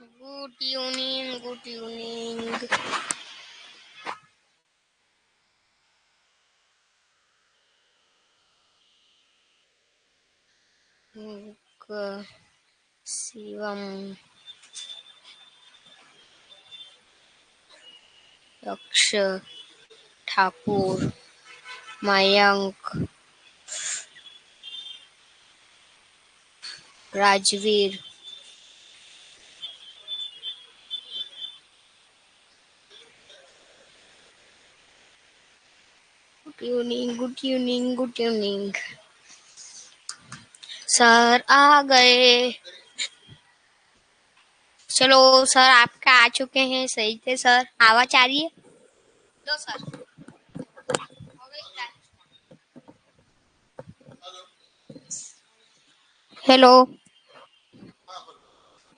Good evening, good evening. Shivam, Yaksh, Thakur, Mayank, Rajveer, good evening, good evening. Sir आ गए। चलो सर आपके आ चुके हैं। सही थे सर, आवाज आ रही है? दो सर। Hello,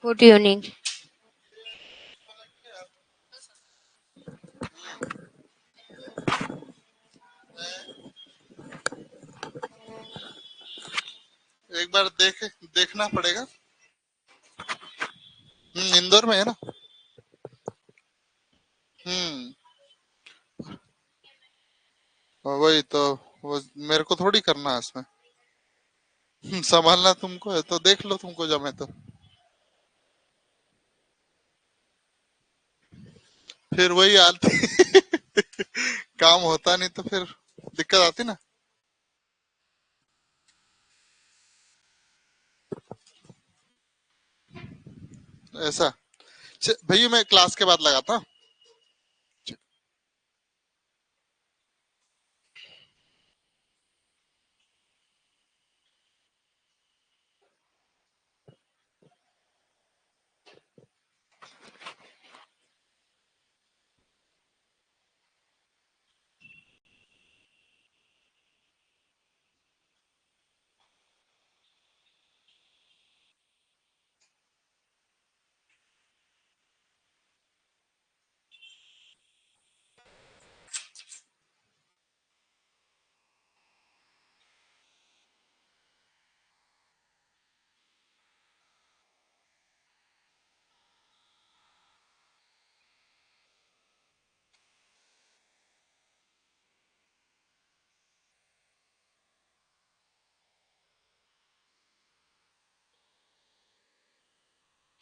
good evening. एक बार देखना पड़ेगा। इंदौर में है ना। वही तो, वो मेरे को थोड़ी करना है इसमें। संभालना तुमको है तो देख लो, तुमको जमे तो। फिर वही आती। काम होता नहीं तो फिर दिक्कत आती ना। ऐसा भैया मैं क्लास के बाद लगाता हूँ।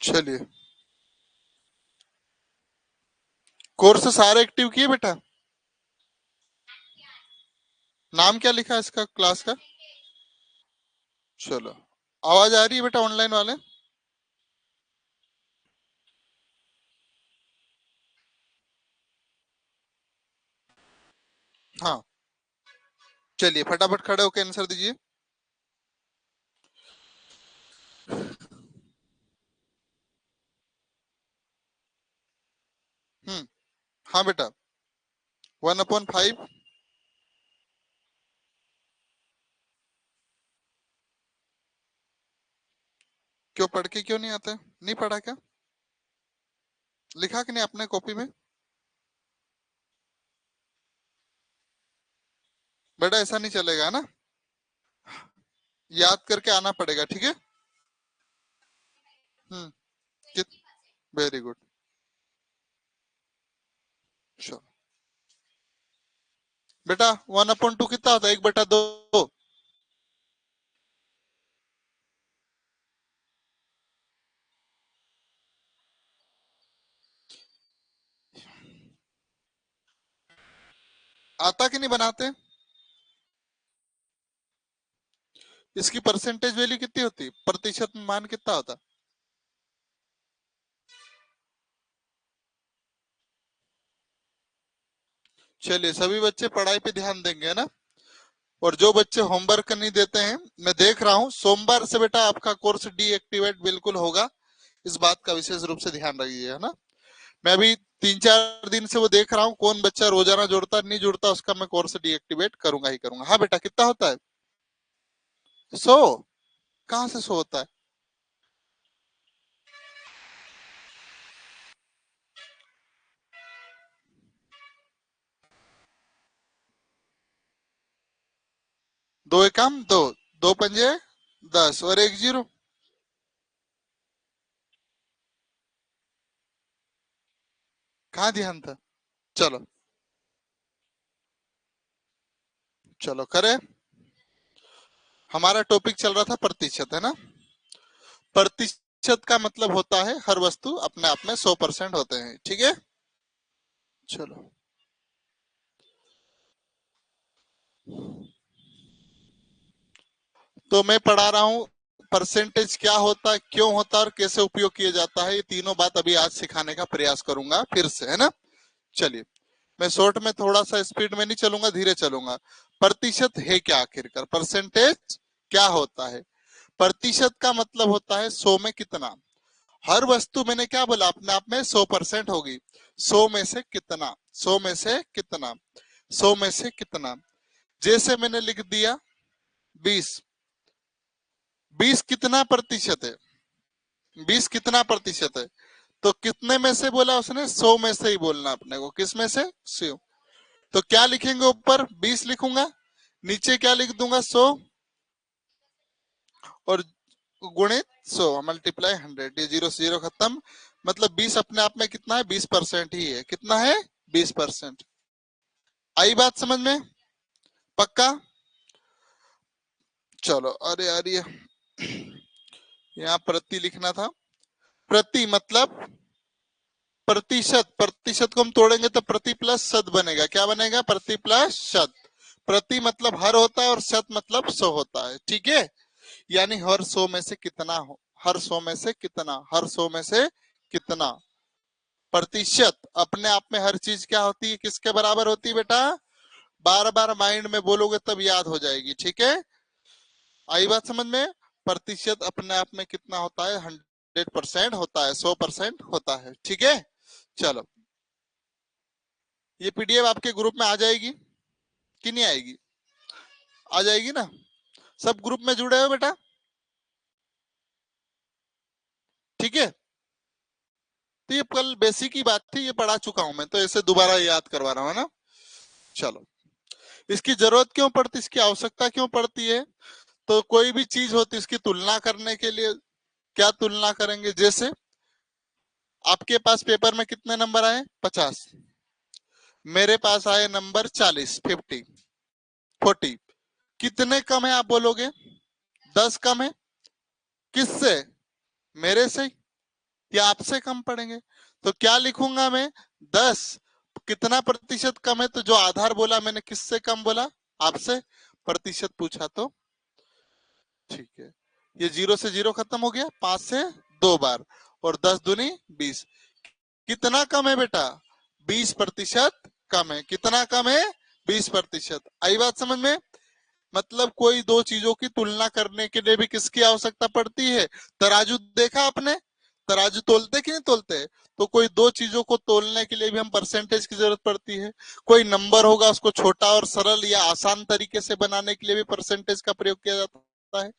चलिए, कोर्स सारे एक्टिव किए बेटा? नाम क्या लिखा है इसका क्लास का? चलो, आवाज आ रही है बेटा ऑनलाइन वाले? हाँ, चलिए फटाफट खड़े होकर आंसर दीजिए। हाँ बेटा, 1/5। क्यों, पढ़ के क्यों नहीं आते? नहीं पढ़ा क्या? लिखा कि नहीं अपने कॉपी में? बेटा ऐसा नहीं चलेगा ना, याद करके आना पड़ेगा, ठीक है? कित वेरी गुड। चलो बेटा, 1/2 कितना होता है? 1/2। आता कि नहीं बनाते? इसकी परसेंटेज वैल्यू कितनी होती? प्रतिशत में मान कितना होता? चलिए, सभी बच्चे पढ़ाई पे ध्यान देंगे ना। और जो बच्चे होमवर्क नहीं देते हैं, मैं देख रहा हूँ सोमवार से बेटा आपका कोर्स डीएक्टिवेट बिल्कुल होगा। इस बात का विशेष रूप से ध्यान रखिए, है ना। मैं अभी 3-4 दिन से वो देख रहा हूँ, कौन बच्चा रोजाना जुड़ता नहीं जुड़ता, उसका मैं कोर्स डीएक्टिवेट करूंगा ही करूंगा। हाँ बेटा, कितना होता है? 100? कहाँ से 100 होता है? दो एकम दो, दो पंजे 10 और एक जीरो। कहाँ ध्यान था? चलो चलो करें। हमारा टॉपिक चल रहा था प्रतिशत, है ना। प्रतिशत का मतलब होता है हर वस्तु अपने आप में 100% होते हैं, ठीक है। चलो तो मैं पढ़ा रहा हूँ परसेंटेज क्या होता है, क्यों होता है और कैसे उपयोग किया जाता है। ये तीनों बात अभी आज सिखाने का प्रयास करूंगा फिर से, है ना। चलिए मैं शॉर्ट में थोड़ा सा स्पीड में नहीं चलूंगा, धीरे चलूंगा। प्रतिशत है क्या आखिरकार, परसेंटेज क्या होता है? प्रतिशत का मतलब होता है 100 में कितना। हर वस्तु मैंने क्या बोला अपने आप में 100% होगी। 100 में से कितना, 100 में से कितना, 100 में से कितना। जैसे मैंने लिख दिया 20, 20 कितना प्रतिशत है, 20 कितना प्रतिशत है। तो कितने में से बोला उसने, 100 में से ही बोलना अपने को। किस में से, 100। तो क्या लिखेंगे, ऊपर 20 लिखूंगा, नीचे क्या लिख दूंगा, 100 और गुणित 100 मल्टीप्लाई 100। ये जीरो से जीरो खत्म। मतलब 20 अपने आप में कितना है, 20% ही है। कितना है, 20%। आई बात समझ में, पक्का। चलो अरे अरे यहाँ प्रति लिखना था। प्रति मतलब प्रतिशत, प्रतिशत को हम तोड़ेंगे तो प्रति प्लस शत बनेगा। क्या बनेगा, प्रति प्लस शत। प्रति मतलब हर होता है और शत मतलब 100 होता है, ठीक है। यानी हर 100 में से कितना हो, हर 100 में से कितना, हर 100 में से कितना। प्रतिशत अपने आप में हर चीज क्या होती है, किसके बराबर होती है बेटा। बार बार माइंड में बोलोगे तब याद हो जाएगी, ठीक है। आई बात समझ में। प्रतिशत अपने आप में कितना होता है, 100% होता है, 100% होता है, ठीक है। चलो ये पीडीएफ आपके ग्रुप में आ जाएगी कि नहीं आएगी, आ जाएगी ना। सब ग्रुप में जुड़े हो बेटा, ठीक है। तो ये कल बेसिक की बात थी, ये पढ़ा चुका हूं मैं, तो इसे दोबारा याद करवा रहा हूं, है ना। चलो इसकी जरूरत क्यों पड़ती, इसकी आवश्यकता क्यों पड़ती है। तो कोई भी चीज होती है इसकी तुलना करने के लिए। क्या तुलना करेंगे, जैसे आपके पास पेपर में कितने नंबर आए, 50। मेरे पास आए नंबर 40, 50, 40। कितने कम है आप बोलोगे, 10 कम है। किससे, मेरे से या आपसे कम पड़ेंगे। तो क्या लिखूंगा मैं, 10। कितना प्रतिशत कम है, तो जो आधार बोला मैंने किससे कम बोला, आपसे। प्रतिशत पूछा तो ठीक है। ये जीरो से जीरो खत्म हो गया, 5 से 2 बार, और 10 दूनी 20। कितना कम है बेटा, 20% कम है। कितना कम है, 20%। आई बात समझ में। मतलब कोई दो चीजों की तुलना करने के लिए भी किसकी आवश्यकता पड़ती है, तराजू देखा आपने, तराजू तोलते कि नहीं तोलते। तो कोई दो चीजों को तोलने के लिए भी हम परसेंटेज की जरूरत पड़ती है। कोई नंबर होगा उसको छोटा और सरल या आसान तरीके से बनाने के लिए भी परसेंटेज का प्रयोग किया जाता है।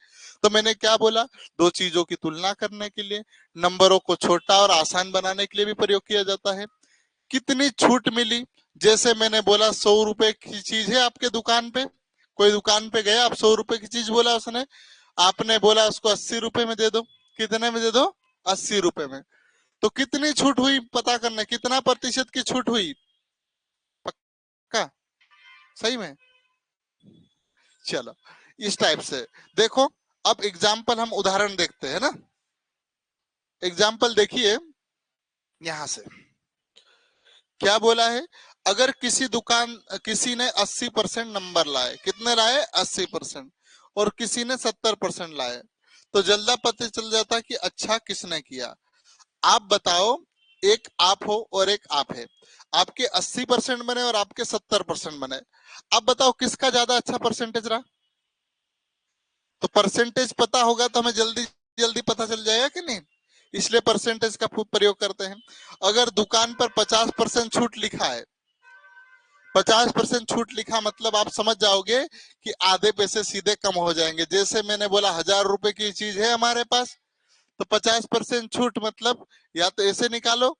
तो मैंने क्या बोला, दो चीजों की तुलना करने के लिए, नंबरों को छोटा और आसान बनाने के लिए भी प्रयोग किया जाता है। कितनी छूट मिली, जैसे मैंने बोला 100 रुपए की चीज है आपके दुकान पे, कोई दुकान पे गया, आप 100 रुपए की चीज बोला उसने, आपने बोला उसको 80 रुपए में दे दो। कितने में दे दो, 80 रुपए में। तो कितनी छूट हुई पता करना, कितना प्रतिशत की छूट हुई, पक्का, सही में। चलो इस टाइप से देखो। अब एग्जाम्पल हम उदाहरण देखते हैं ना। एग्जाम्पल देखिए यहां से क्या बोला है। अगर किसी दुकान, किसी ने 80% नंबर लाए, कितने लाए, 80%, और किसी ने 70% लाए, तो जल्दा पता चल जाता कि अच्छा किसने किया। आप बताओ, एक आप हो और एक आप है, आपके 80% बने और आपके 70% बने। आप बताओ किसका ज्यादा अच्छा परसेंटेज रहा। तो परसेंटेज पता होगा तो हमें जल्दी जल्दी पता चल जाएगा कि नहीं, इसलिए परसेंटेज का प्रयोग करते हैं। अगर दुकान पर 50% छूट लिखा है, 50% छूट लिखा मतलब आप समझ जाओगे कि आधे पैसे सीधे कम हो जाएंगे। जैसे मैंने बोला 1000 रुपए की चीज है हमारे पास, तो 50% छूट मतलब या तो ऐसे निकालो,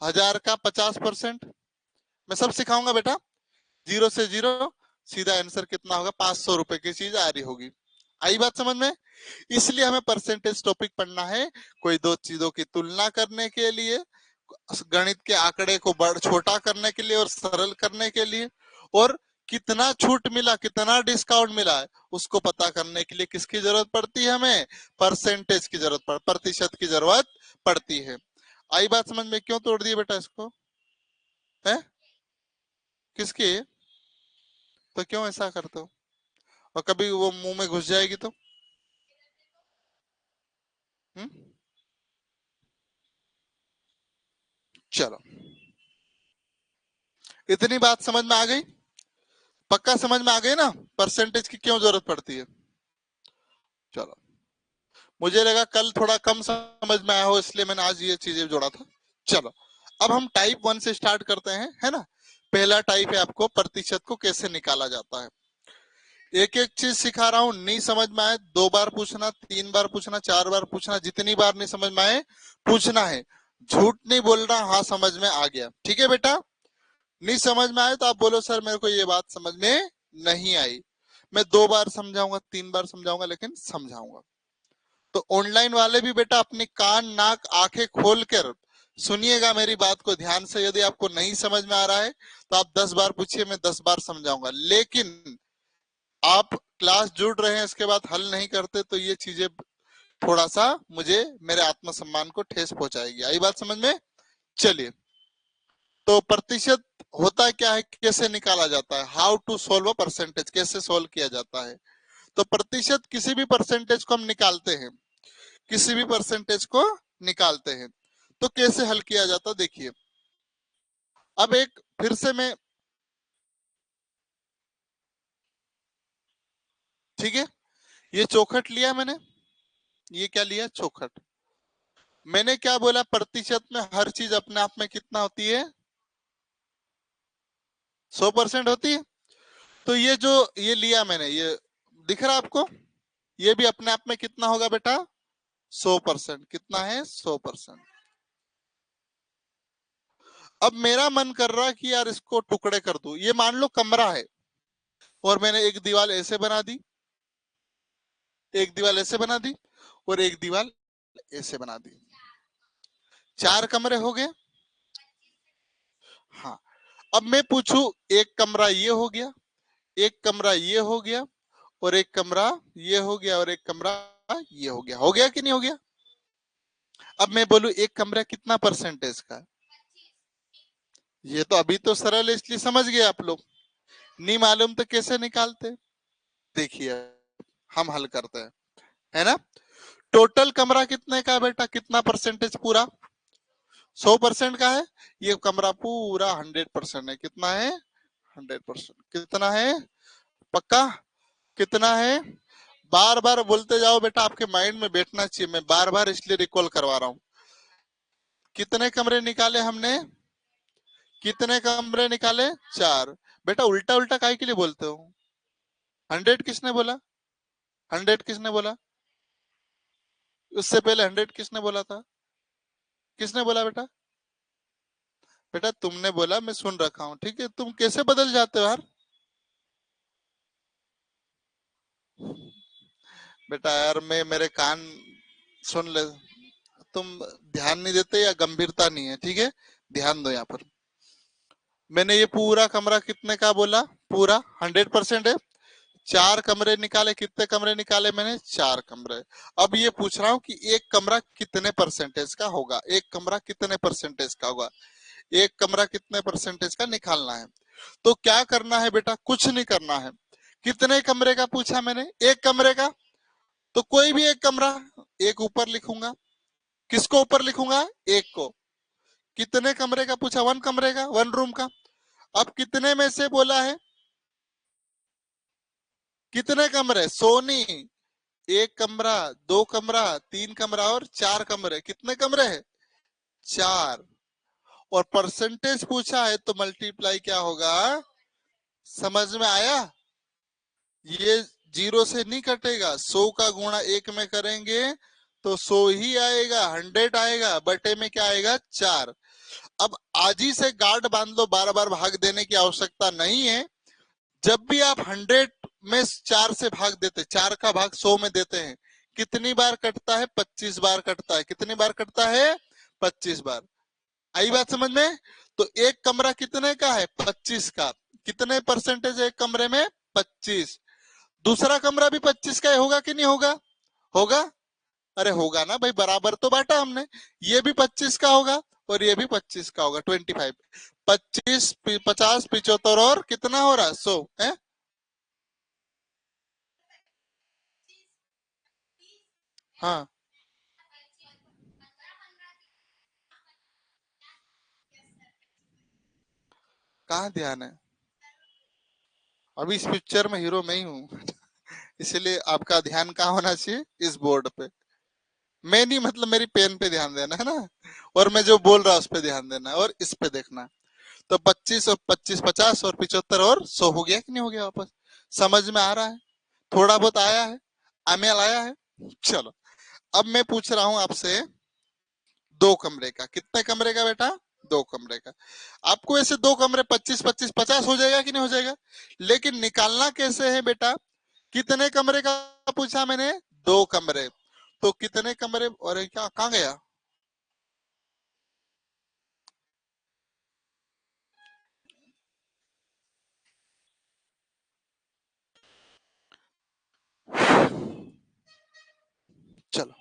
1000 का 50%। मैं सब सिखाऊंगा बेटा, जीरो से जीरो, सीधा आंसर कितना होगा, 500 रुपए की चीज आ रही होगी। आई बात समझ में। इसलिए हमें परसेंटेज टॉपिक पढ़ना है, कोई दो चीजों की तुलना करने के लिए, गणित के आंकड़े को बड़ छोटा करने के लिए और सरल करने के लिए, और कितना छूट मिला, कितना डिस्काउंट मिला है उसको पता करने के लिए किसकी जरूरत पड़ती है? हमें परसेंटेज की जरूरत प्रतिशत की जरूरत पड़ती है। आई बात समझ में? क्यों तोड़ दिए बेटा इसको? है किसकी? तो क्यों ऐसा करते हो? और कभी वो मुंह में घुस जाएगी तो? हम्म? चलो, इतनी बात समझ में आ गई? पक्का समझ में आ गई ना परसेंटेज की क्यों जरूरत पड़ती है? चलो, मुझे लगा कल थोड़ा कम समझ में आया हो इसलिए मैंने आज ये चीजें जोड़ा था। चलो, अब हम टाइप 1 से स्टार्ट करते हैं, है ना। पहला टाइप है आपको प्रतिशत को कैसे निकाला जाता है। एक एक चीज सिखा रहा हूं, नहीं समझ में आए 2 बार पूछना, 3 बार पूछना, 4 बार पूछना, जितनी बार नहीं समझ में आए पूछना है। झूठ नहीं बोलना, हाँ समझ में आ गया, ठीक है बेटा। नहीं समझ में आए तो आप बोलो सर मेरे को ये बात समझ में नहीं आई। मैं 2 बार समझाऊंगा, 3 बार समझाऊंगा, लेकिन समझाऊंगा। तो ऑनलाइन वाले भी बेटा अपनी कान नाक आंखें खोल कर सुनिएगा मेरी बात को ध्यान से। यदि आपको नहीं समझ में आ रहा है तो आप 10 बार पूछिए, मैं 10 बार समझाऊंगा। लेकिन आप क्लास जुड़ रहे हैं इसके बाद हल नहीं करते तो ये चीजें थोड़ा सा मुझे मेरे आत्मसम्मान को ठेस पहुंचाएगी। आई बात समझ में? चलिए, तो प्रतिशत होता क्या है, कैसे निकाला जाता है, how to solve a percentage, कैसे सोल्व किया जाता है। तो प्रतिशत किसी भी परसेंटेज को हम निकालते हैं, किसी भी परसेंटेज को निकालते हैं। तो कैसे हल किया जाता देखिए। अब एक फिर से मैं, ठीक है, ये चौखट लिया मैंने, ये क्या लिया? चौखट। मैंने क्या बोला? प्रतिशत में हर चीज अपने आप में कितना होती है? 100% होती है। तो ये जो ये लिया मैंने, ये दिख रहा है आपको? ये भी अपने आप में कितना होगा बेटा? 100%। कितना है? 100%। अब मेरा मन कर रहा है कि यार इसको टुकड़े कर दूं। ये मान लो कमरा है और मैंने एक दीवार ऐसे बना दी, एक दीवार ऐसे बना दी और एक दीवार ऐसे बना दी। 4 कमरे हो गए। हाँ, अब मैं पूछूं, एक कमरा ये हो गया, एक कमरा ये हो गया, और एक कमरा ये हो गया, और एक कमरा ये हो गया। हो गया कि नहीं हो गया? अब मैं बोलूं एक कमरा कितना परसेंटेज का है? ये तो अभी तो सरल है इसलिए समझ गए आप लोग। नहीं मालूम तो कैसे निकालते? देखिए, हम हल करते हैं, है ना। टोटल कमरा कितने का है बेटा? कितना परसेंटेज? पूरा 100% का है। ये कमरा पूरा 100% है। कितना है? 100%। कितना है? पक्का? कितना है? बार बार बोलते जाओ बेटा, आपके माइंड में बैठना चाहिए। मैं बार बार इसलिए रिकॉल करवा रहा हूँ। कितने कमरे निकाले हमने? कितने कमरे निकाले? 4। बेटा उल्टा उल्टा काहे के लिए बोलते हो? 100 किसने बोला? 100 किसने बोला? उससे पहले 100 किसने बोला था? किसने बोला बेटा? बेटा तुमने बोला, मैं सुन रखा हूँ, ठीक है। तुम कैसे बदल जाते हो यार? बेटा यार, मैं मेरे कान सुन ले, तुम ध्यान नहीं देते या गंभीरता नहीं है, ठीक है। ध्यान दो यहाँ पर। मैंने ये पूरा कमरा कितने का बोला? पूरा 100% है। 4 कमरे निकाले। कितने कमरे निकाले मैंने? 4 कमरे। अब ये पूछ रहा हूँ कि एक कमरा कितने परसेंटेज का होगा? एक कमरा कितने परसेंटेज का होगा? एक कमरा कितने परसेंटेज का निकालना है। तो क्या करना है बेटा? कुछ नहीं करना है। कितने कमरे का पूछा मैंने? एक कमरे का। तो कोई भी एक कमरा, एक ऊपर लिखूंगा। किसको ऊपर लिखूंगा? एक को। कितने कमरे का पूछा? 1 कमरे का, 1 रूम का। अब कितने में से बोला है? कितने कमरे? सोनी, एक कमरा, 2 कमरा, 3 कमरा और 4 कमरे। कितने कमरे हैं? 4। और परसेंटेज पूछा है तो मल्टीप्लाई क्या होगा? समझ में आया? ये 0 से नहीं कटेगा। 100 का गुणा 1 में करेंगे तो 100 ही आएगा, 100 आएगा। बटे में क्या आएगा? 4। अब आज ही से गार्ड बांध लो, बार बार भाग देने की आवश्यकता नहीं है। जब भी आप 100 में 4 से भाग देते, 4 का भाग 100 में देते हैं, कितनी बार कटता है? 25 बार कटता है। कितनी बार कटता है? 25 बार। आई बात समझ में? तो एक कमरा कितने का है? 25 का। कितने परसेंटेज है एक कमरे में? 25। दूसरा कमरा भी 25 का होगा कि नहीं होगा? होगा। अरे होगा ना भाई, बराबर तो बांटा हमने। ये भी 25 का होगा और ये भी 25 का होगा, 25। 25 50 75 और कितना हो रहा है? 100 है। हाँ, कहाँ ध्यान है? अभी इस पिक्चर में हीरो मैं ही हूँ। इसलिए आपका ध्यान कहाँ होना चाहिए? इस बोर्ड पे। मैं नहीं, मतलब मेरी पेन पे ध्यान देना है ना, और मैं जो बोल रहा हूँ उस पे ध्यान देना है और इस पे देखना। तो 25 और 25 50 और 75 और 100 हो गया कि नहीं हो गया वापस? समझ में आ रहा है? थोड़ा बहुत आया है? अमेल आया है? चलो, अब मैं पूछ रहा हूं आपसे दो कमरे का। कितने कमरे का बेटा? दो कमरे का। आपको ऐसे दो कमरे 25 25 50 हो जाएगा कि नहीं हो जाएगा? लेकिन निकालना कैसे है बेटा? कितने कमरे का पूछा मैंने? दो कमरे। तो कितने कमरे, और क्या कहाँ गया? चलो,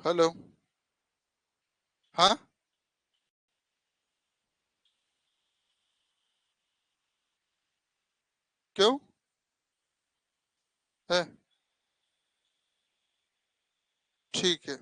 हेलो। हाँ, क्यों? है, ठीक है।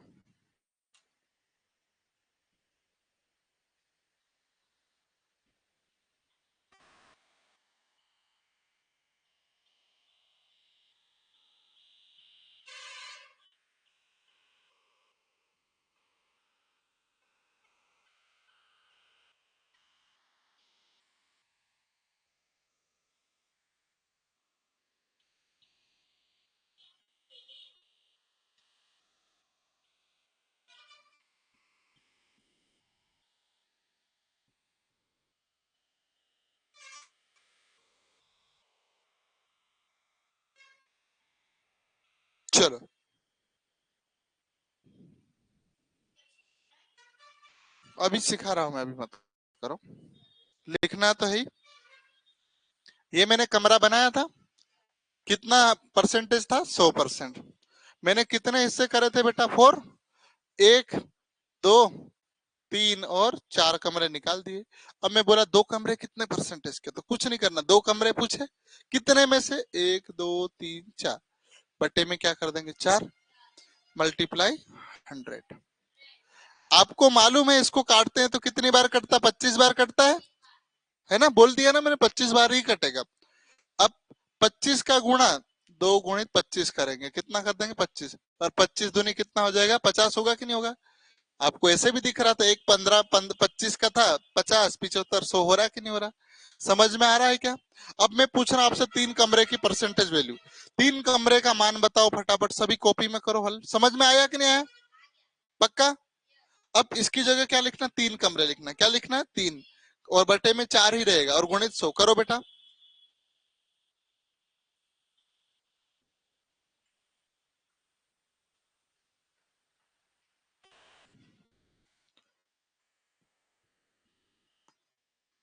चलो, अभी सिखा रहा हूं मैं, अभी मत करो। लिखना तो है ही। ये मैंने कमरा बनाया था, कितना परसेंटेज था? 100%। मैंने कितने हिस्से करे थे बेटा? 4। एक, दो, तीन और चार कमरे निकाल दिए। अब मैं बोला दो कमरे कितने परसेंटेज के? तो कुछ नहीं करना, दो कमरे पूछे कितने में से? एक, दो, तीन, चार। बटे में क्या कर देंगे? चार। मल्टीप्लाई 100। आपको मालूम है इसको काटते हैं तो कितनी बार कटता? 25 बार कटता है ना? बोल दिया ना मैंने, 25 बार ही कटेगा। अब 25 का गुणा, दो गुणित 25 करेंगे, कितना कर देंगे? 25। और 25 दूनी कितना हो जाएगा? 50 होगा कि नहीं होगा? आपको ऐसे भी दिख रहा था, एक 15 25 का था, 50 75 100 हो रहा है कि नहीं हो रहा? समझ में आ रहा है क्या? अब मैं पूछ रहा हूं आपसे तीन कमरे की परसेंटेज वैल्यू। तीन कमरे का मान बताओ फटाफट, सभी कॉपी में करो हल। समझ में आया कि नहीं आया? पक्का? अब इसकी जगह क्या लिखना? तीन कमरे लिखना। क्या लिखना है? तीन। और बटे में चार ही रहेगा, और गुणित 100 करो बेटा।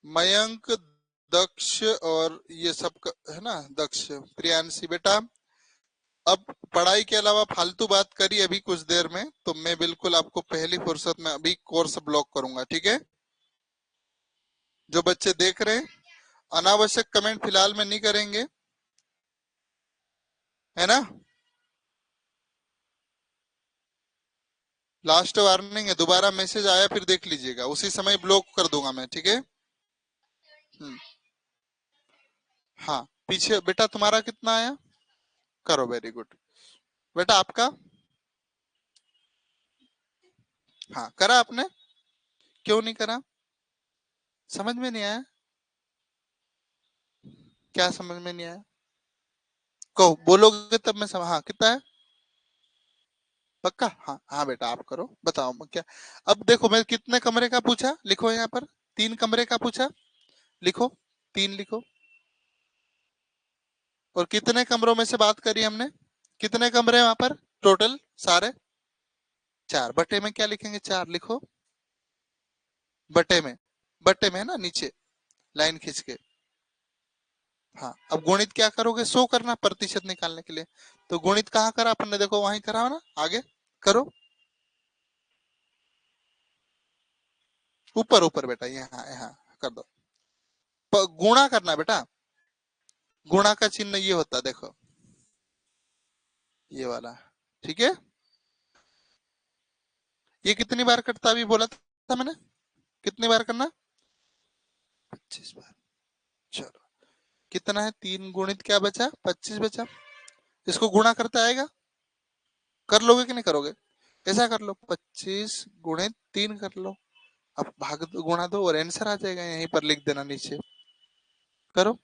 मयंक, दक्ष और ये सब है ना, दक्ष, प्रियांशी बेटा। अब पढ़ाई के अलावा फालतू बात करी अभी कुछ देर में तो मैं बिल्कुल आपको पहली फुर्सत में अभी कोर्स ब्लॉक करूंगा, ठीक है? जो बच्चे देख रहे हैं, अनावश्यक कमेंट फिलहाल में नहीं करेंगे, है ना? लास्ट वार्निंग है, दोबारा मैसेज आया फिर देख लीजिएगा, उसी समय ब्लॉक कर दूंगा मैं, ठीक है? हम्म, हाँ। पीछे बेटा तुम्हारा कितना आया? करो, वेरी गुड। बेटा आपका? हाँ, करा आपने? क्यों नहीं करा? समझ में नहीं आया? क्या समझ में नहीं आया? कहो, बोलोगे तब मैं हाँ, कितना है? पक्का? हाँ हाँ बेटा आप करो, बताओ मैं क्या। अब देखो मैं कितने कमरे का पूछा, लिखो यहाँ पर। 3 कमरे का पूछा, लिखो। 3 लिखो। और कितने कमरों में से बात करी हमने? कितने कमरे हैं वहां पर टोटल सारे? 4 बटे में क्या लिखेंगे? 4 लिखो। बटे में, बटे में है ना नीचे, लाइन खींच के। हाँ अब गुणित क्या करोगे? 100 करना प्रतिशत निकालने के लिए। तो गुणित कहाँ करा अपन ने? देखो वहीं करा हो ना, आगे करो। ऊपर ऊपर बेटा, यहाँ यहाँ कर दो। गुणा करना बेटा, गुणा का चिन्ह ये होता है, देखो ये वाला। ठीक है। ये कितनी बार कटता अभी बोला था मैंने? कितनी बार करना? 25 बार। चलो कितना है? 3 गुणित क्या बचा? 25 बचा। इसको गुणा करता आएगा, कर लोगे कि नहीं करोगे? ऐसा कर लो, 25 गुणित 3 कर लो। अब भाग दो, गुणा दो और आंसर आ जाएगा, यहीं पर लिख देना नीचे। करो।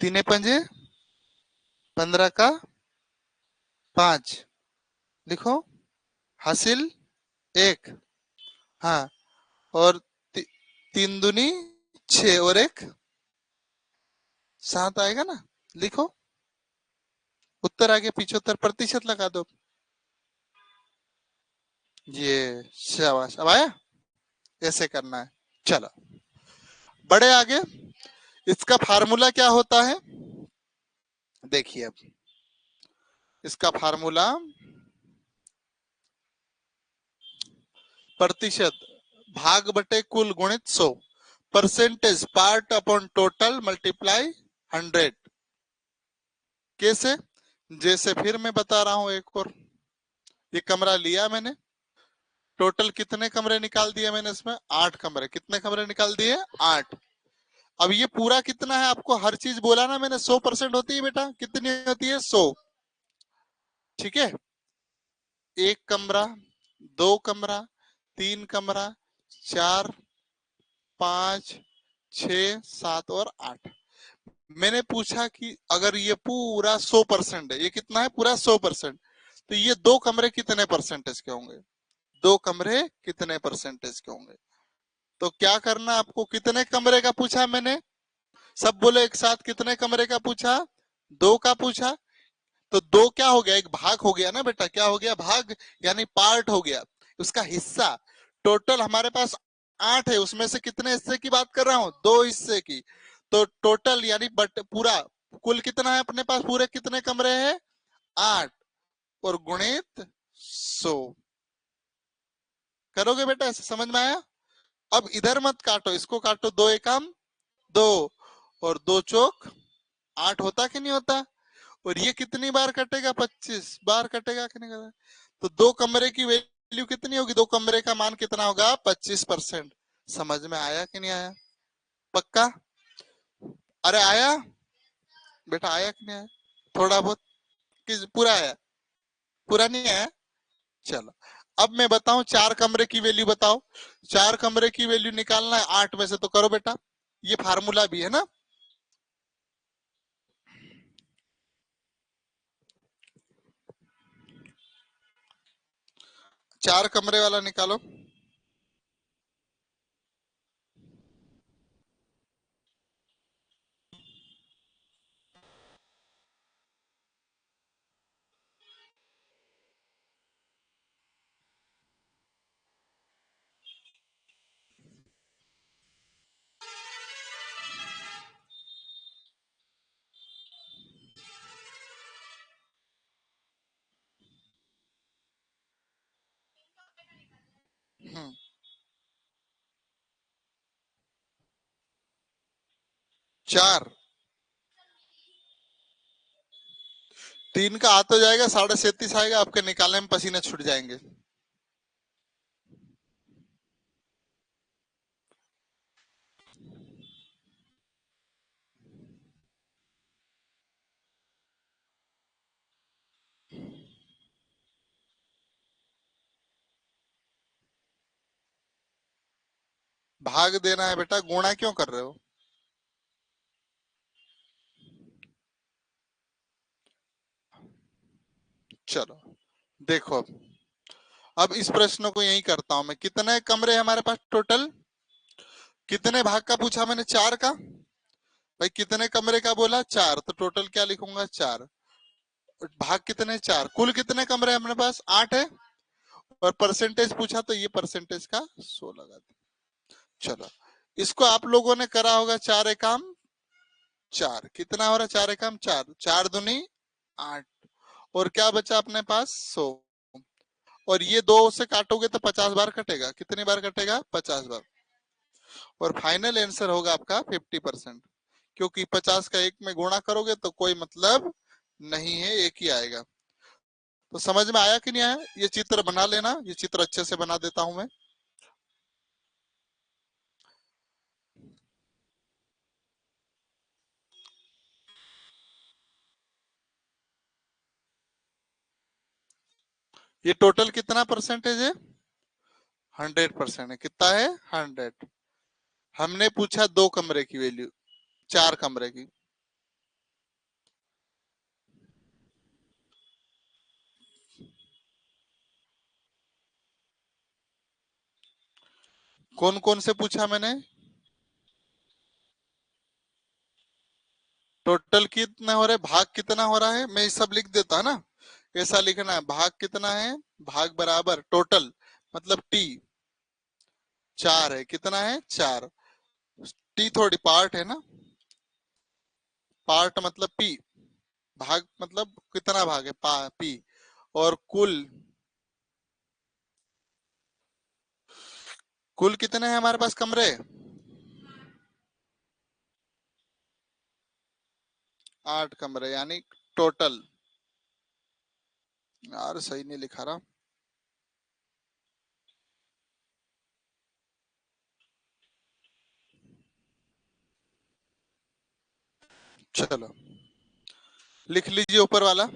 3 पंजे 15 का 5, लिखो। हासिल 1। हाँ। और 3 दूनी 6 और 1 7 आएगा ना, लिखो। उत्तर आगे, पिछहत्तर प्रतिशत लगा दो। ये शाबाश, अब आया। ऐसे करना है। चलो बड़े आगे। इसका फार्मूला क्या होता है? देखिए अब इसका फार्मूला, प्रतिशत भाग बटे कुल गुणित 100। Percentage part upon total multiply 100। कैसे? जैसे फिर मैं बता रहा हूं एक और। ये कमरा लिया मैंने, टोटल कितने कमरे निकाल दिए मैंने इसमें? 8 कमरे। कितने कमरे निकाल दिए? 8। अब ये पूरा कितना है? आपको हर चीज बोला ना मैंने, 100% होती है बेटा। कितनी होती है? 100। ठीक है। 1 कमरा, 2 कमरा, 3 कमरा, 4, 5, 6, 7 और 8। मैंने पूछा कि अगर ये पूरा 100% है, ये कितना है? पूरा 100%। तो ये 2 कमरे कितने परसेंटेज के होंगे? 2 कमरे कितने परसेंटेज के होंगे? तो क्या करना आपको? कितने कमरे का पूछा मैंने? सब बोले एक साथ, कितने कमरे का पूछा? 2 का पूछा। तो 2 क्या हो गया? एक भाग हो गया ना बेटा। क्या हो गया? भाग, यानी पार्ट हो गया, उसका हिस्सा। टोटल हमारे पास 8 है, उसमें से कितने हिस्से की बात कर रहा हूं? 2 हिस्से की। तो टोटल यानी बट पूरा, कुल कितना है अपने पास? पूरे कितने कमरे हैं? 8। और गुणित 100 करोगे बेटा? ऐसे समझ में आया? अब इधर मत काटो, इसको काटो। 2 एकम 2 और 2 चौक 8 होता कि नहीं होता? और ये कितनी बार कटेगा? 25 बार कटेगा कि नहीं कटेगा? तो 2 कमरे की वैल्यू कितनी होगी? 2 कमरे का मान कितना होगा? 25%। समझ में आया कि नहीं आया? पक्का? अरे आया बेटा, आया कि नहीं आया? थोड़ा बहुत कि पूरा आया? पूरा नहीं आया? चलो अब मैं बताऊं, 4 कमरे की वैल्यू बताओ। 4 कमरे की वैल्यू निकालना है 8 में से, तो करो बेटा। ये फार्मूला भी है ना। 4 कमरे वाला निकालो। 4, 3 का हाथ हो जाएगा, 37.5 आएगा आपके, निकालने में पसीने छूट जाएंगे। भाग देना है बेटा, गुणा क्यों कर रहे हो? चलो देखो, अब इस प्रश्न को यही करता हूं मैं। कितने कमरे हमारे पास टोटल? कितने भाग का पूछा मैंने? 4 का। भाई कितने कमरे का बोला? 4, तो टोटल क्या लिखूंगा? 4। भाग कितने? 4। कुल कितने कमरे हमारे पास? 8 है। और परसेंटेज पूछा तो ये परसेंटेज का 100 लगा दे। चलो, इसको आप लोगों ने करा होगा 4 एकाम 4। कितना हो रहा है? 4 एकाम 4, 4 दूनी 8। और क्या बचा अपने पास? 100। और ये 2 से काटोगे तो 50 बार कटेगा। कितनी बार कटेगा? 50 बार। और फाइनल आंसर होगा आपका 50%, क्योंकि 50 का 1 में गुणा करोगे तो कोई मतलब नहीं है, एक ही आएगा। तो समझ में आया कि नहीं आया? ये चित्र बना लेना, ये चित्र अच्छे से बना देता हूं मैं। ये टोटल कितना परसेंटेज है? 100% है। कितना है? 100। हमने पूछा 2 कमरे की वैल्यू, 4 कमरे की। कौन कौन से पूछा मैंने? टोटल कितना हो रहा है, भाग कितना हो रहा है, मैं ये सब लिख देता ना। ऐसा लिखना है, भाग कितना है, भाग बराबर टोटल, मतलब टी 4 है। कितना है? 4। टी थोड़ी पार्ट है ना, पार्ट मतलब पी। भाग मतलब कितना भाग है, पी। और कुल, कुल कितने हैं हमारे पास कमरे? 8 कमरे, यानी टोटल। यार सही नहीं लिखा रहा। चलो लिख लीजिए ऊपर वाला।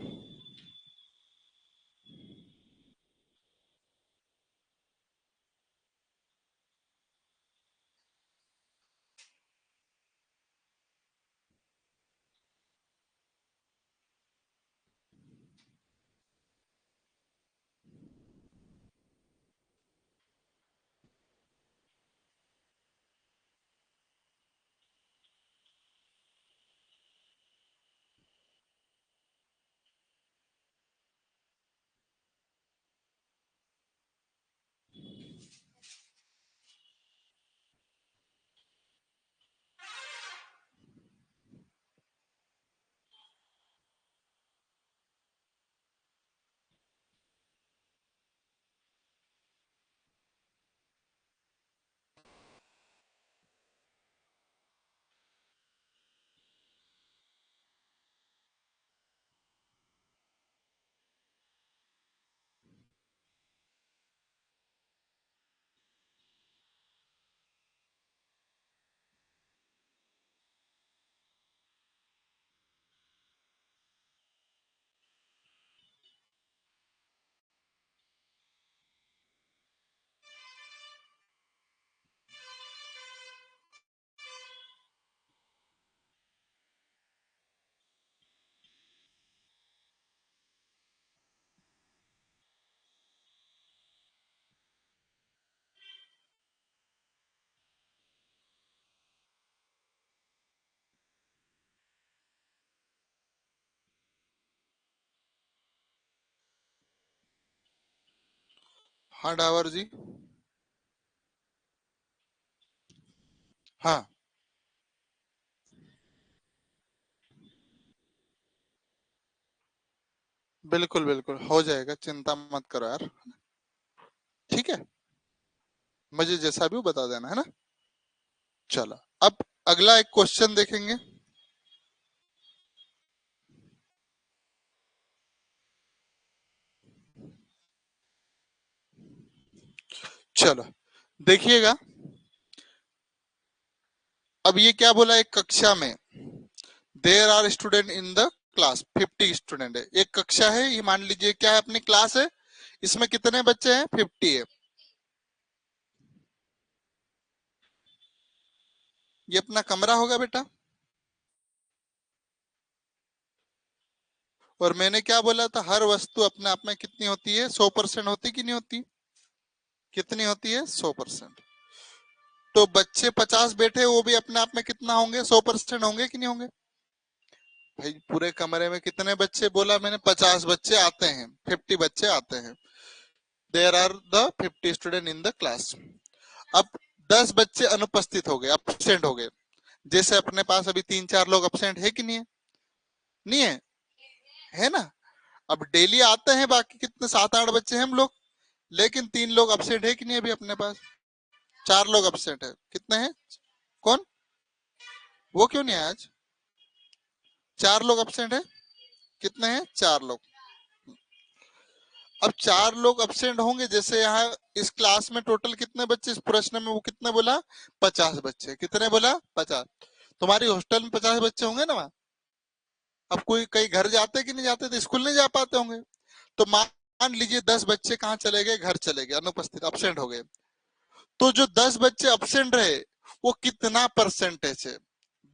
हाँ डावर जी। हाँ बिल्कुल बिल्कुल हो जाएगा, चिंता मत करो यार। ठीक है, मुझे जैसा भी हो बता देना, है ना। चलो, अब अगला एक क्वेश्चन देखेंगे। चलो देखिएगा, अब ये क्या बोला, एक कक्षा में there are student in the class, 50 student है। एक कक्षा है, ये मान लीजिए क्या है, अपनी क्लास है। इसमें कितने बच्चे हैं? 50 है। ये अपना कमरा होगा बेटा। और मैंने क्या बोला था, हर वस्तु अपने आप में कितनी होती है, 100% होती कि नहीं होती, कितनी होती है, 100%। तो बच्चे 50 बैठे, वो भी अपने आप में कितना होंगे, 100% होंगे कि नहीं होंगे। भाई पूरे कमरे में कितने बच्चे, बोला मैंने 50 बच्चे आते हैं, 50 बच्चे आते हैं, there are the 50 student in the class. अब 10 बच्चे अनुपस्थित हो गए, अब्सेंट हो गए, जैसे अपने पास अभी 3-4 लोग अब्सेंट है कि नहीं है, नहीं है, है ना। अब डेली आते हैं बाकी कितने, 7-8 बच्चे हैं हम लोग, लेकिन 3 लोग अब्सेंट है कि नहीं अभी अपने पास, 4 लोग अब्सेंट है, कितने हैं, कौन, वो क्यों नहीं आया आज, 4 लोग अब्सेंट है, कितने हैं, 4 लोग। अब 4 लोग अब्सेंट होंगे, जैसे यहाँ इस क्लास में टोटल कितने बच्चे, इस प्रश्न में वो कितने बोला, 50 बच्चे, कितने बोला, 50। तुम्हारी हॉस्टल में 50 बच्चे होंगे ना वहां। अब कोई कहीं घर जाते कि नहीं जाते, तो स्कूल नहीं जा पाते होंगे। तो मान लीजिए 10 बच्चे कहाँ चले गए, घर चले गए, अनुपस्थित, अब्सेंट हो गए। तो जो 10 बच्चे अब्सेंट रहे, वो कितना परसेंटेज है,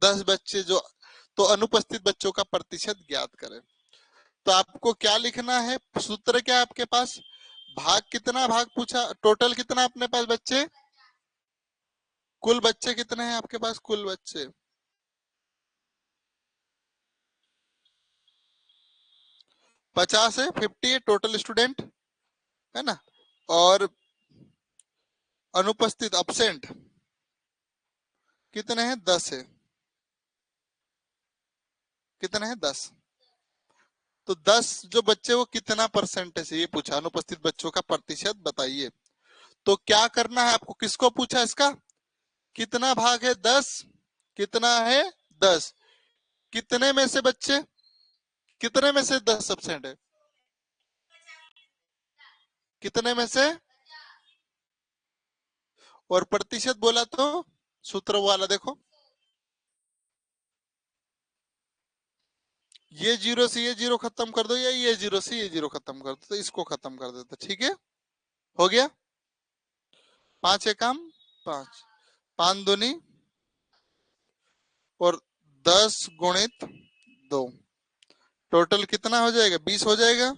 10 बच्चे जो, तो अनुपस्थित बच्चों का प्रतिशत ज्ञात करें। तो आपको क्या लिखना है, सूत्र क्या है आपके पास, भाग कितना, भाग पूछा, टोटल कितना अपने पास बच्चे, कुल बच्चे कितने हैं आपके पास, कुल बच्चे 50 है, 50 है टोटल स्टूडेंट, है ना। और अनुपस्थित अब्सेंट कितने हैं, 10 है, कितने हैं, 10। तो 10 जो बच्चे, वो कितना परसेंटेज है ये पूछा, अनुपस्थित बच्चों का प्रतिशत बताइए। तो क्या करना है आपको, किसको पूछा, इसका कितना भाग है, 10, कितना है, 10, कितने में से बच्चे, कितने में से 10 अब्सेंट है, कितने में से, और प्रतिशत बोला तो सूत्र वाला देखो, ये जीरो से ये जीरो खत्म कर दो, या ये जीरो से ये जीरो खत्म कर दो, तो इसको खत्म कर देते, ठीक है, हो गया। 5 एकम 5, 5 दूनी, और 10 गुणित 2, टोटल कितना हो जाएगा, 20 हो जाएगा।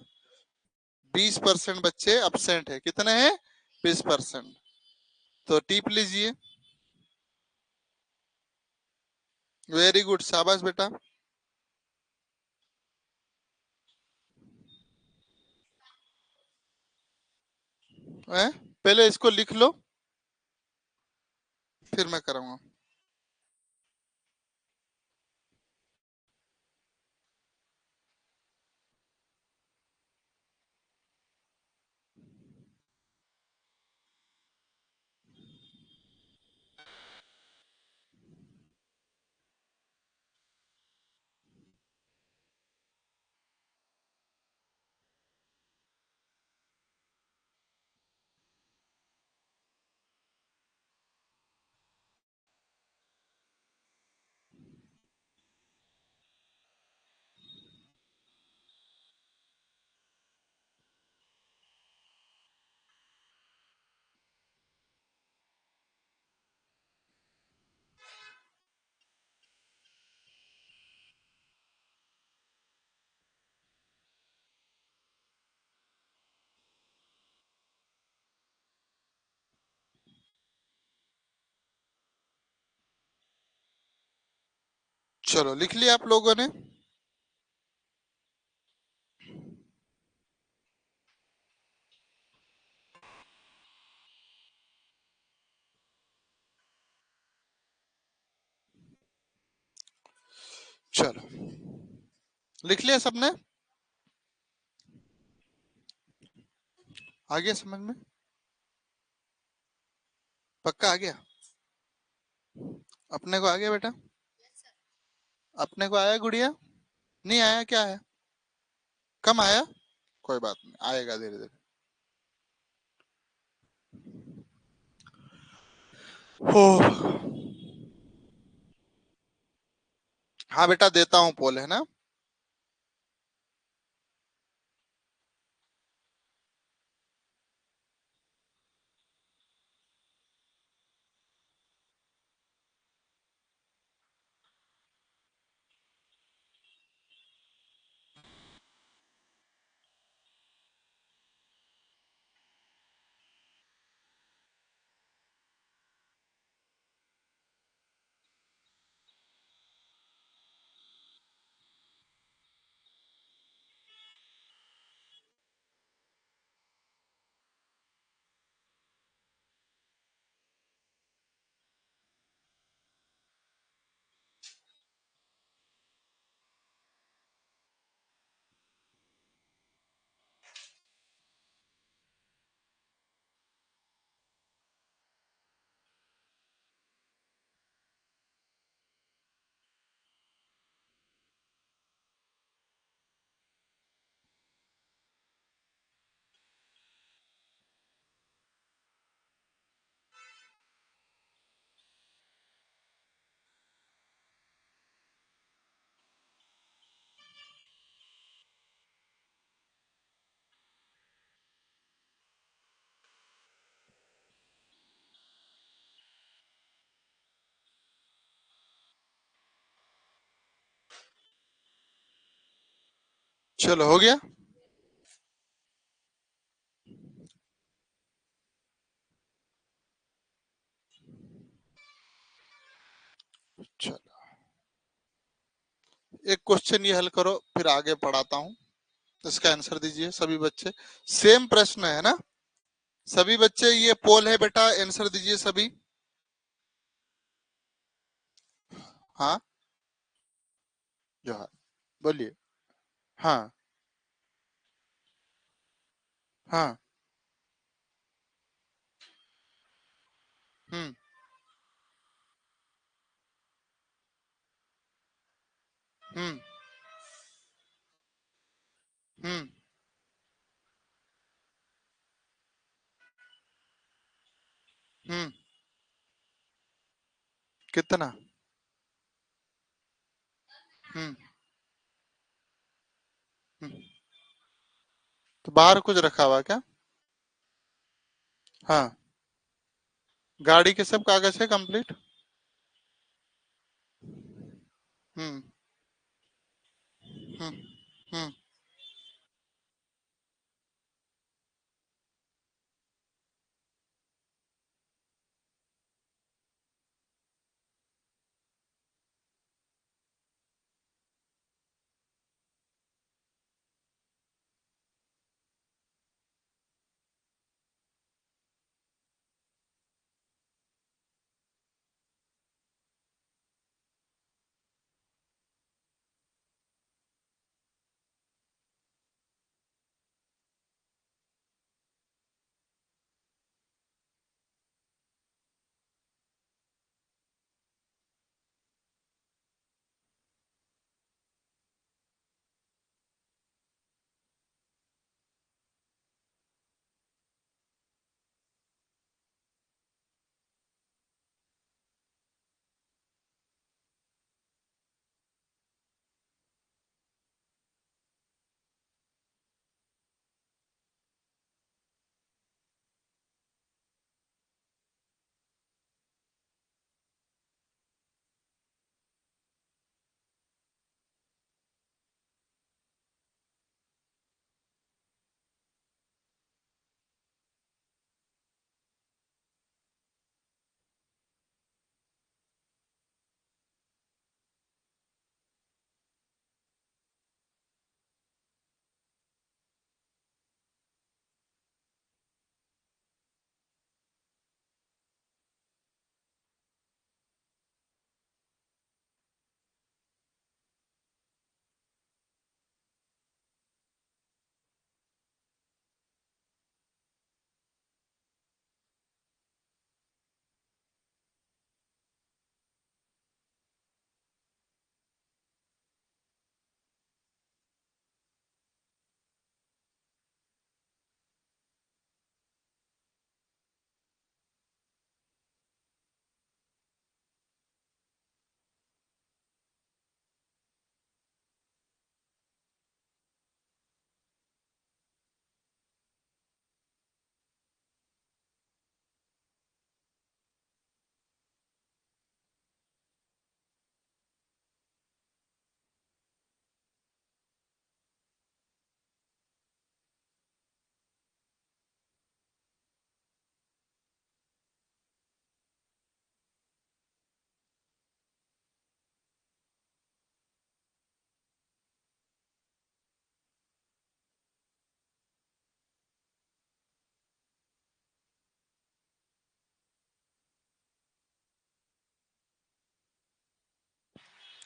20% बच्चे अब्सेंट है, कितने हैं, 20%। तो टीप लीजिए, वेरी गुड, शाबाश बेटा। पहले इसको लिख लो, फिर मैं करूंगा। चलो लिख लिया आप लोगों ने। चलो लिख लिया सबने, आ गया समझ में, पक्का आ गया, अपने को आ गया बेटा, अपने को आया गुड़िया, नहीं आया, क्या है, कम आया, कोई बात नहीं, आएगा धीरे धीरे। हो, हाँ बेटा देता हूँ पोल, है ना। चलो हो गया। चलो एक क्वेश्चन ये हल करो, फिर आगे पढ़ाता हूँ। इसका आंसर दीजिए सभी बच्चे। सेम प्रश्न है ना सभी बच्चे, ये पोल है बेटा, आंसर दीजिए सभी। हाँ जोहार, बोलिए। हाँ हाँ। हम्म हम्म हम्म हम्म। कितना? हम्म हम्म। तो बाहर कुछ रखा हुआ है क्या? हाँ। गाड़ी के सब कागज है कंप्लीट? हम्म हम्म हम्म।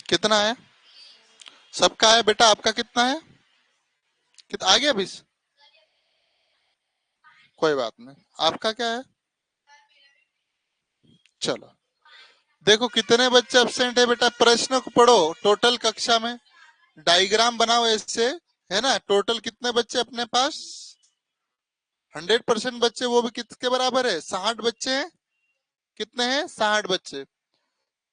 कितना है? सबका है बेटा, आपका कितना है? कितना आ गया 20? कोई बात नहीं। आपका क्या है? चलो देखो कितने बच्चे एब्सेंट है बेटा, प्रश्न को पढ़ो। टोटल कक्षा में डायग्राम बनाओ ऐसे, है ना। टोटल कितने बच्चे अपने पास? 100% बच्चे, वो भी कितने बराबर है? 60 बच्चे हैं। कितने हैं? 60 बच्चे।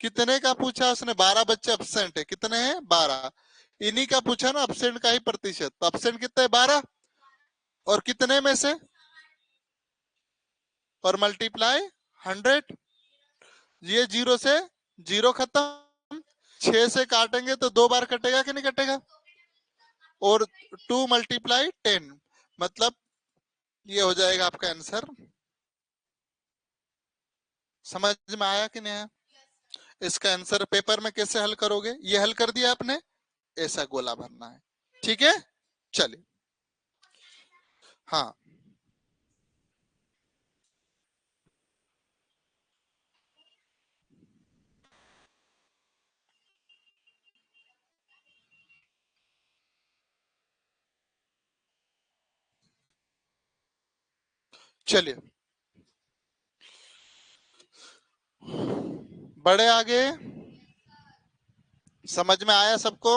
कितने का पूछा उसने? 12 बच्चे एब्सेंट है। कितने हैं? 12। इन्हीं का पूछा ना एब्सेंट का ही प्रतिशत, तो एब्सेंट कितने? 12। और कितने में से? और मल्टीप्लाई 100। ये जीरो से जीरो खत्म। 6 से काटेंगे तो 2 बार कटेगा कि नहीं कटेगा? और 2 मल्टीप्लाई 10, मतलब ये हो जाएगा आपका आंसर। समझ में आया कि नहीं आया? इसका आंसर पेपर में कैसे हल करोगे, ये हल कर दिया आपने, ऐसा गोला भरना है। ठीक है, चलिए। हाँ, चलिए बड़े आगे। समझ में आया सबको?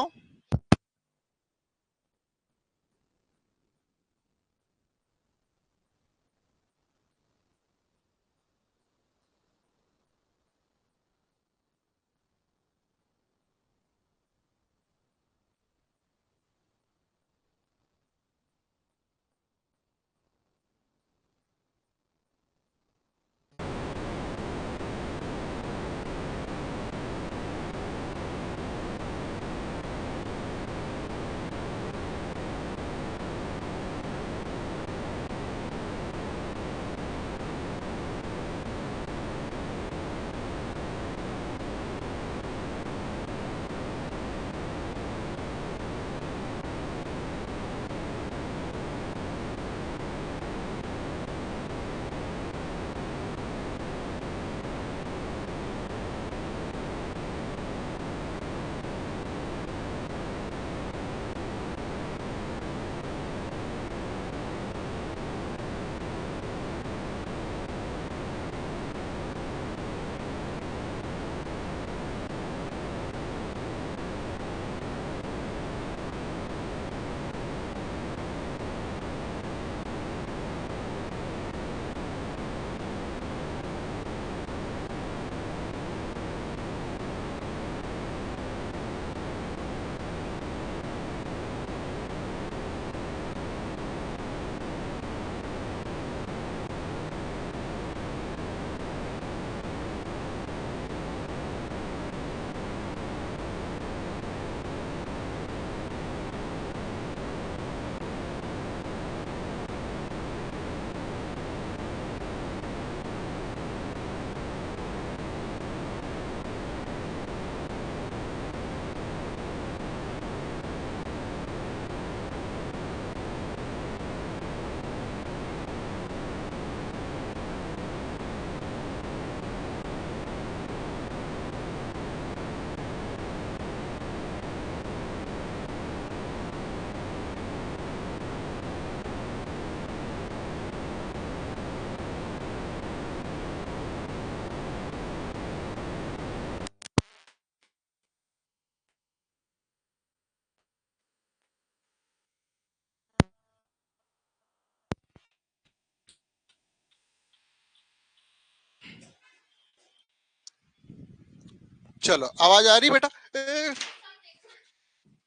चलो, आवाज आ रही बेटा?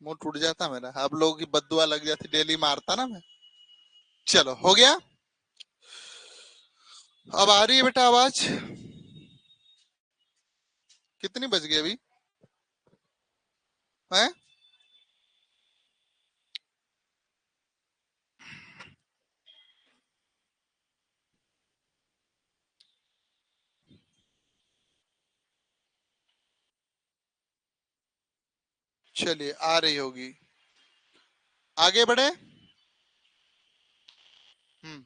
मुंह टूट जाता मेरा, आप लोगों की बद्दुआ लग जाती, डेली मारता ना मैं। चलो, हो गया। अब आ रही है बेटा आवाज? कितनी बज गई अभी है? चलिए, आ रही होगी। आगे बढ़े। हम्म।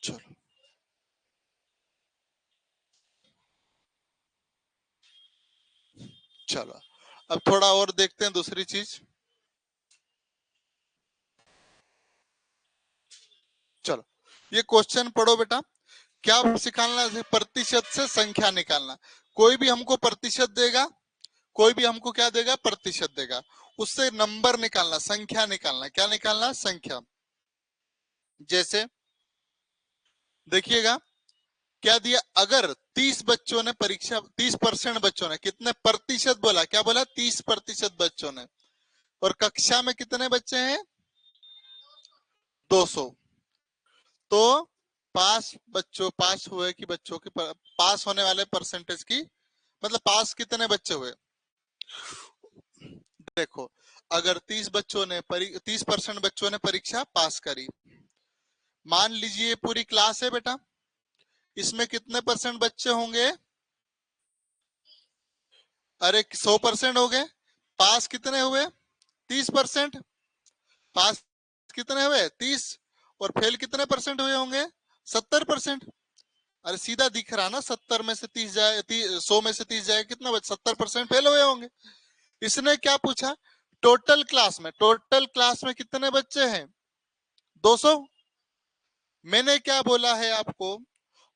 चलो, चलो, अब थोड़ा और देखते हैं दूसरी चीज। चलो, ये क्वेश्चन पढ़ो बेटा। क्या निकालना है? प्रतिशत से संख्या निकालना। कोई भी हमको प्रतिशत देगा, कोई भी हमको क्या देगा? प्रतिशत देगा। उससे नंबर निकालना, संख्या निकालना। क्या निकालना? संख्या। जैसे देखिएगा, क्या दिया? अगर 30 बच्चों ने परीक्षा, 30% बच्चों ने, कितने प्रतिशत बोला? क्या बोला? 30% बच्चों ने। और कक्षा में कितने बच्चे हैं? 200। तो पास हुए कि बच्चों की पास होने वाले परसेंटेज की, मतलब पास कितने बच्चे हुए। देखो, अगर 30% बच्चों ने परीक्षा पास करी, मान लीजिए पूरी क्लास है बेटा, इसमें कितने परसेंट बच्चे होंगे। अरे 100% हो गए। पास कितने हुए, 30%। पास कितने हुए, 30। और फेल कितने परसेंट हुए होंगे, 70%। अरे सीधा दिख रहा ना, 70 में से 30 जाए, 100 में से 30 जाए, कितना 70% फेल हुए होंगे। इसने क्या पूछा, टोटल क्लास में कितने बच्चे हैं, 200। मैंने क्या बोला है आपको,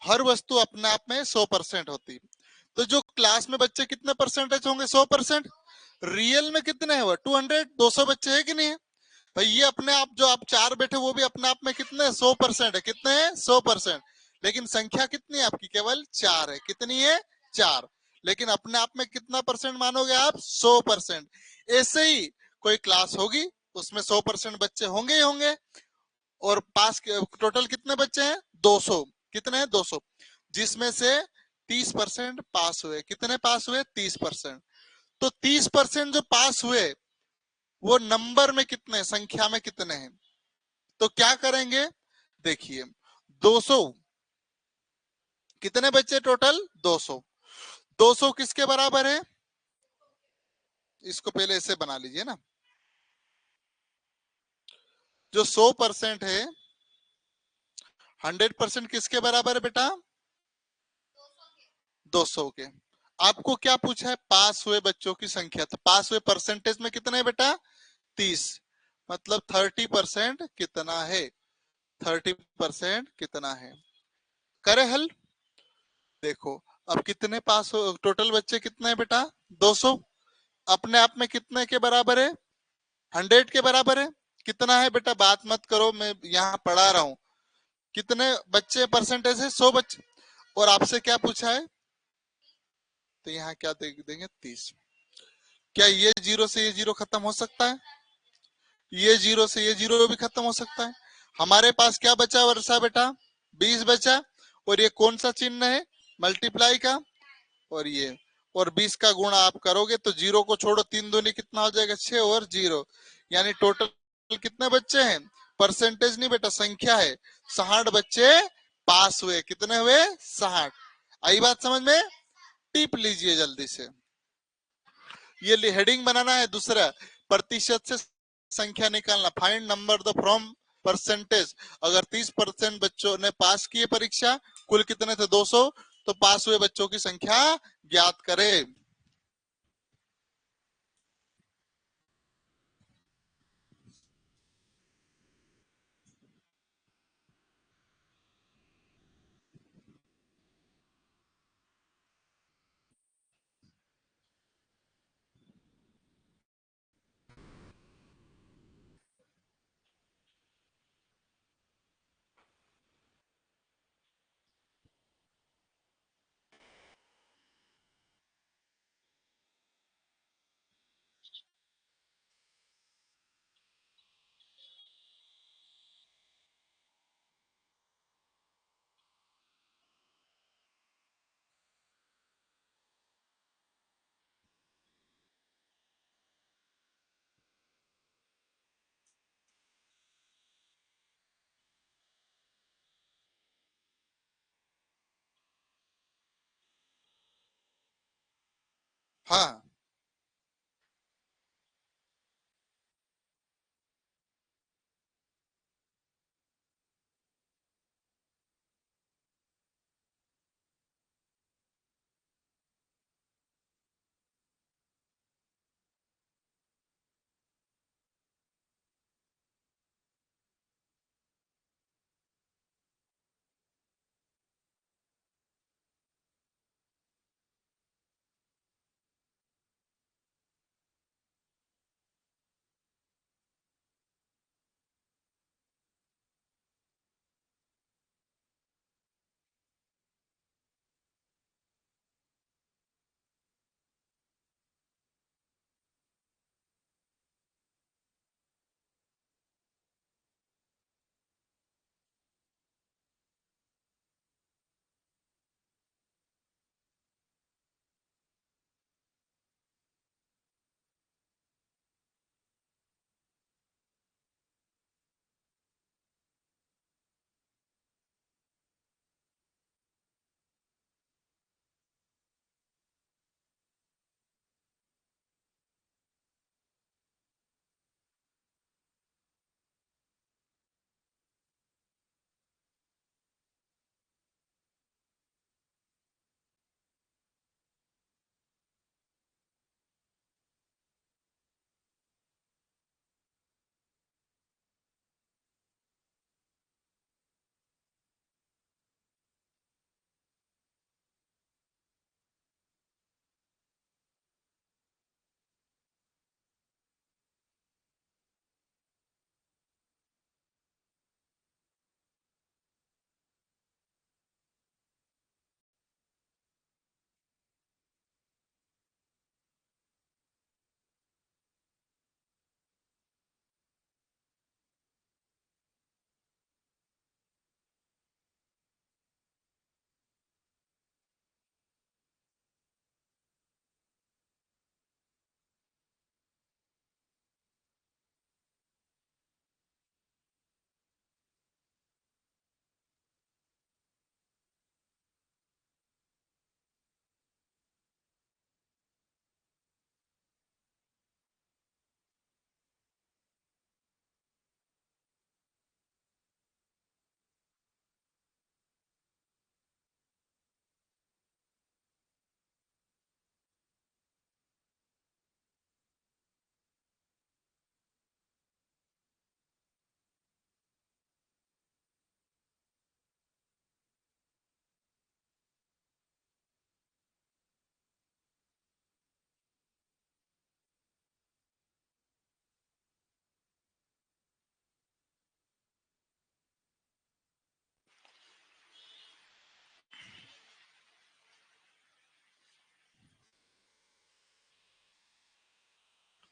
हर वस्तु अपने आप में 100% होती, तो जो क्लास में बच्चे कितने परसेंटेज होंगे, 100%। रियल में कितने हैं वो, 200, 200 बच्चे हैं कि नहीं है भाई। ये अपने आप जो आप चार बैठे वो भी अपने आप में कितने, 100% है। कितने हैं, 100%। लेकिन संख्या कितनी है आपकी, केवल 4 है। कितनी है, 4। लेकिन अपने आप में कितना परसेंट मानोगे आप, 100%। ऐसे ही कोई क्लास होगी, उसमें 100% बच्चे होंगे ही होंगे, और पास टोटल कितने बच्चे हैं, 200। कितने हैं, 200, जिसमें से 30% पास हुए। कितने पास हुए, 30%। तो 30% जो पास हुए वो नंबर में कितने, संख्या में कितने हैं। तो क्या करेंगे, देखिए 200, कितने बच्चे टोटल, 200। 200 किसके बराबर है, इसको पहले ऐसे बना लीजिए ना। जो 100% है, 100% किसके बराबर है बेटा, 200 के। आपको क्या पूछा है, पास हुए बच्चों की संख्या, तो पास हुए परसेंटेज में कितने है बेटा, 30। मतलब 30% कितना है, 30% कितना है। करे हल, देखो अब कितने पास हो, टोटल बच्चे कितने हैं बेटा, 200। अपने आप में कितने के बराबर है, 100 के बराबर है। कितना है बेटा, बात मत करो, मैं यहाँ पढ़ा रहा हूँ। कितने बच्चे परसेंटेज है, 100 बच्चे। और आपसे क्या पूछा है, तो यहाँ क्या देंगे, 30। क्या ये जीरो से ये जीरो खत्म हो सकता है, ये जीरो से ये जीरो भी खत्म हो सकता है। हमारे पास क्या बचा वर्षा बेटा, 20 बचा। और ये कौन सा चिन्ह है, मल्टीप्लाई का। और ये, और 20 का गुणा आप करोगे तो जीरो को छोड़ो, 3 दूनी कितना हो जाएगा, 6 और जीरो, यानी टोटल कितने बच्चे हैं, परसेंटेज नहीं बेटा, संख्या है। 60 बच्चे पास हुए। कितने हुए, 60। आई बात समझ में, टिप लीजिए जल्दी से। ये हेडिंग बनाना है दूसरा, प्रतिशत से संख्या निकालना, find number the from percentage. अगर 30% बच्चों ने पास किए परीक्षा, कुल कितने थे, 200, तो पास हुए बच्चों की संख्या ज्ञात करें। हाँ,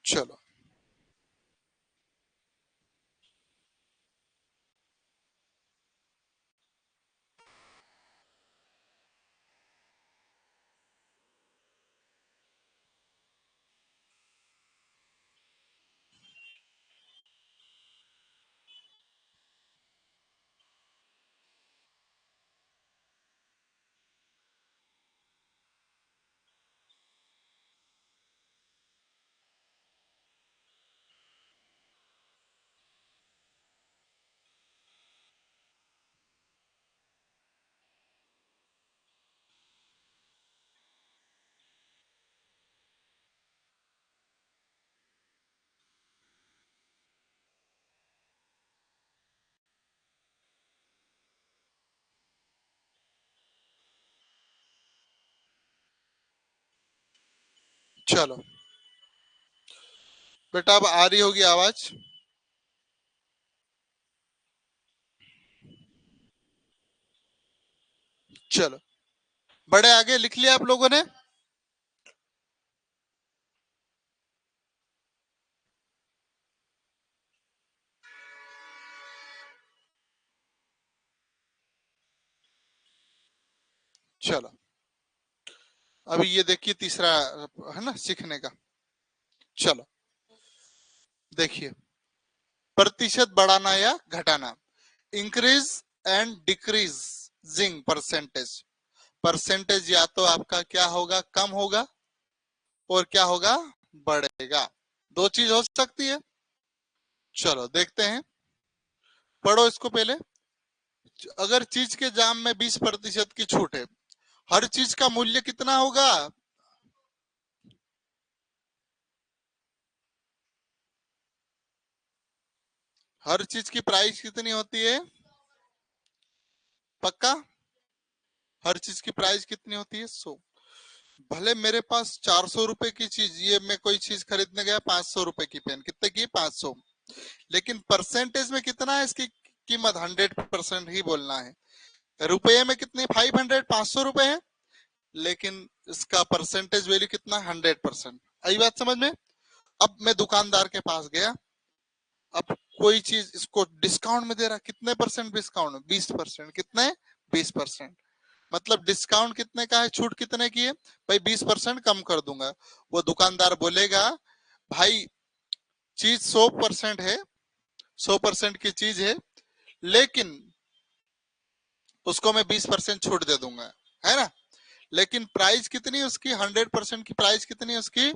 चलो चलो बेटा, अब आ रही होगी आवाज। चलो, बड़े आगे लिख लिया आप लोगों ने? चलो, अभी ये देखिए तीसरा है ना सीखने का। चलो देखिए, प्रतिशत बढ़ाना या घटाना, increase and decreasing percentage. Percentage या तो आपका क्या होगा, कम होगा, और क्या होगा, बढ़ेगा। दो चीज हो सकती है। चलो देखते हैं, पढ़ो इसको पहले। अगर चीज के दाम में 20% की छूट है, हर चीज का मूल्य कितना होगा? हर चीज की प्राइस कितनी होती है? पक्का? हर चीज की प्राइस कितनी होती है? 100। भले मेरे पास 400 रुपए की चीज, ये मैं कोई चीज खरीदने गया 500 रुपए की पेन, कितने की? 500। लेकिन परसेंटेज में कितना है इसकी कीमत? 100% ही बोलना है। रुपये में कितने? 500, 500 रुपए है, लेकिन इसका परसेंटेज वैल्यू कितना? 100%। आई बात समझ में? अब मैं दुकानदार के पास गया, अब कोई चीज इसको डिस्काउंट में दे रहा, कितने परसेंट डिस्काउंट? 20%। कितने? 20%। मतलब डिस्काउंट कितने का है, छूट कितने की है? भाई 20% कम कर दूंगा। वो दुकानदार बोलेगा, भाई चीज 100% है, 100% की चीज है, लेकिन उसको मैं 20% छूट दे दूंगा, है ना? लेकिन प्राइस कितनी उसकी? 100% की प्राइस कितनी है उसकी?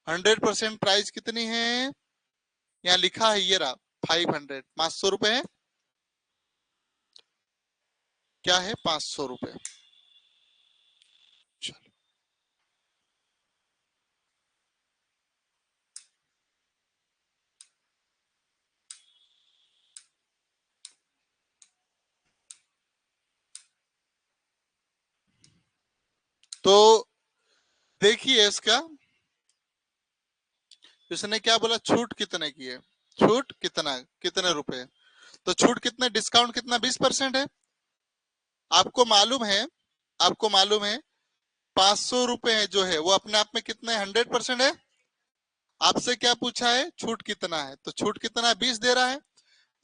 100% प्राइस कितनी है? यहाँ लिखा है, ये रहा, 500, 500 रुपए है। क्या है? 500 रुपए। चलो, तो देखिए इसका, इसने क्या बोला, छूट कितने की है? छूट कितना, कितने रुपए? तो छूट कितने, डिस्काउंट कितना? 20% है। आपको मालूम है, आपको मालूम है 500 रुपए है जो है वो अपने आप में कितने? 100% है। आपसे क्या पूछा है? छूट कितना है, तो छूट कितना है? 20 दे रहा है।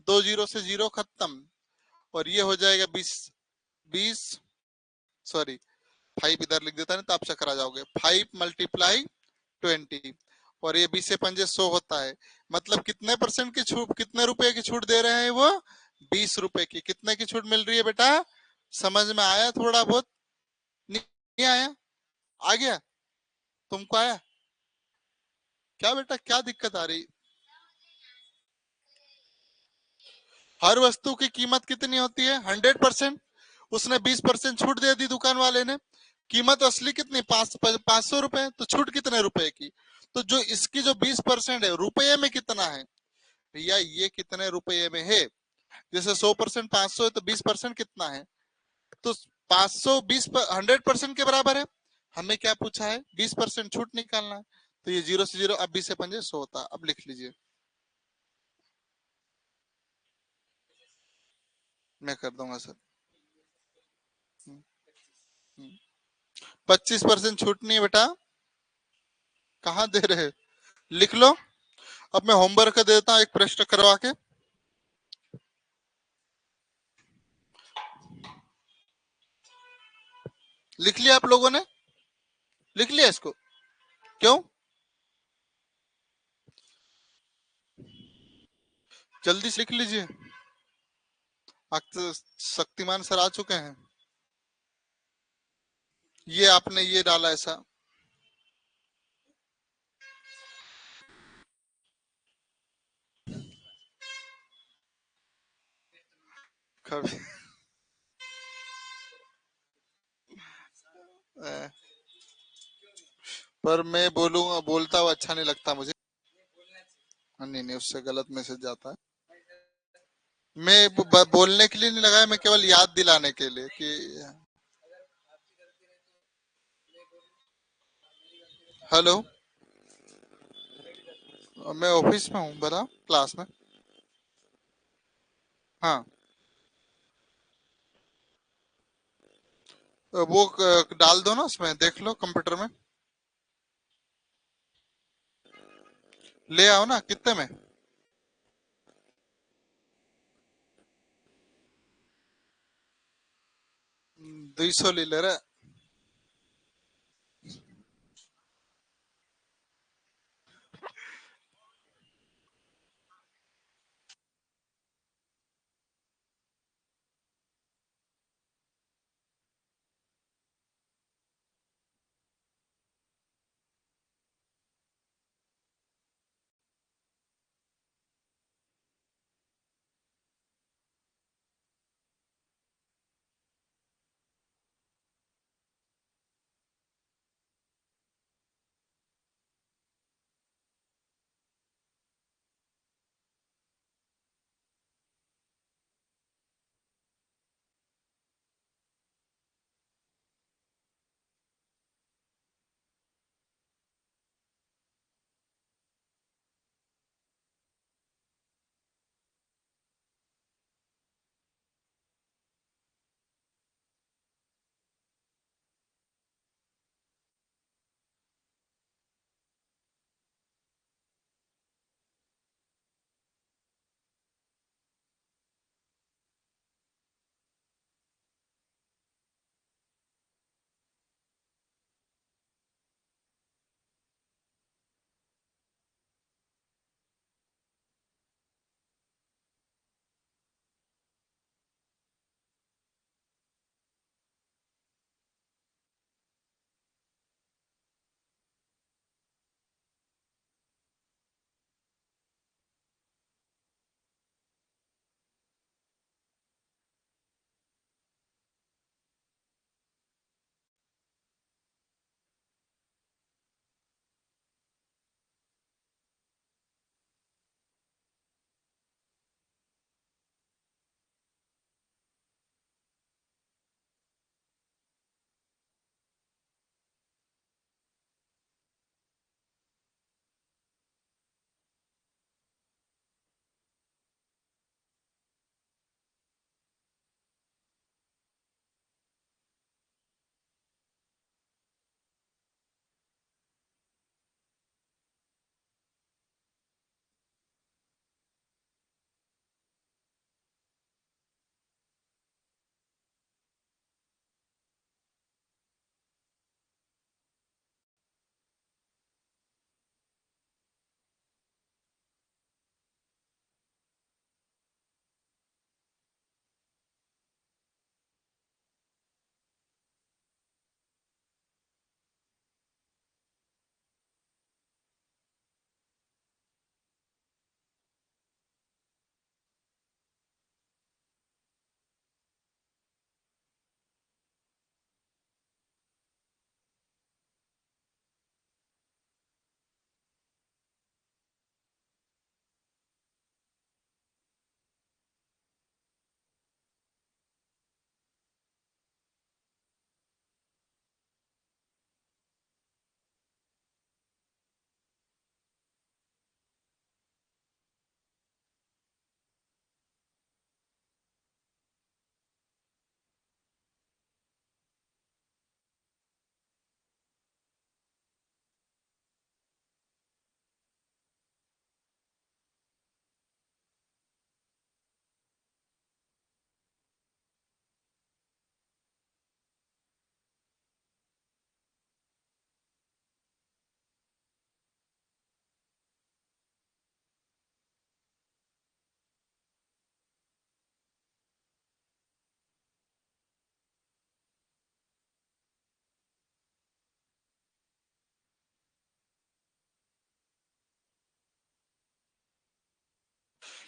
दो जीरो से जीरो खत्म, और ये हो जाएगा 20, 20, सॉरी 5 इधर लिख देता है तो आप चकरा जाओगे। 5 × 20, और ये 20 से पंजे 100 होता है। मतलब कितने परसेंट की छूट, कितने रुपए की छूट दे रहे हैं वो? 20 रुपए की। कितने की छूट मिल रही है बेटा? समझ में आया थोड़ा बहुत? नहीं आया? आ गया? तुमको आया क्या बेटा? क्या दिक्कत आ रही? हर वस्तु की कीमत कितनी होती है? 100%। उसने 20% छूट दे दी दुकान वाले ने। कीमत असली कितनी? 500 रुपए। तो छूट कितने रुपए की? तो जो इसकी जो 20% है, रुपये में कितना है भैया? ये कितने रुपये में है? जैसे 100% 500 है, तो 20% कितना है? तो 500 100% के बराबर है। हमें क्या पूछा है? 20% छूट निकालना है। तो ये जीरो से जीरो, अब 20 से पंजे 100 होता। अब लिख लीजिए, मैं कर दूंगा सर। 25% छूट नहीं है बेटा, कहाँ दे रहे हैं? लिख लो। अब मैं होमवर्क देता हूँ एक प्रश्न करवा के। लिख लिया आप लोगों ने? लिख लिया इसको? क्यों? जल्दी से लिख लीजिए। अब तो शक्तिमान सर आ चुके हैं। ये आपने ये डाला ऐसा। कभी पर मैं बोलूंगा, बोलता हुआ अच्छा नहीं लगता मुझे। नहीं नहीं, उससे गलत मैसेज जाता है। मैं बोलने के लिए नहीं लगाया, मैं केवल याद दिलाने के लिए कि हेलो। मैं ऑफिस में हूँ, बता, क्लास में। हाँ। वो डाल दो ना, उसमें देख लो कंप्यूटर में। ले आओ ना, कितने में? 200 ले ले रहा।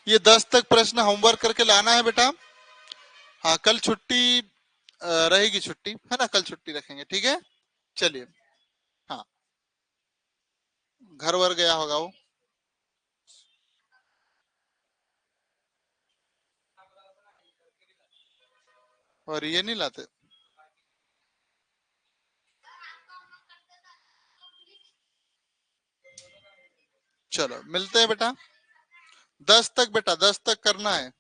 ये 10 तक प्रश्न होमवर्क करके लाना है बेटा। हाँ, कल छुट्टी रहेगी, छुट्टी है ना, कल छुट्टी रखेंगे, ठीक है। चलिए। हाँ, घर वर गया होगा वो। और ये नहीं लाते। चलो मिलते हैं बेटा। 10 तक बेटा, 10 तक करना है।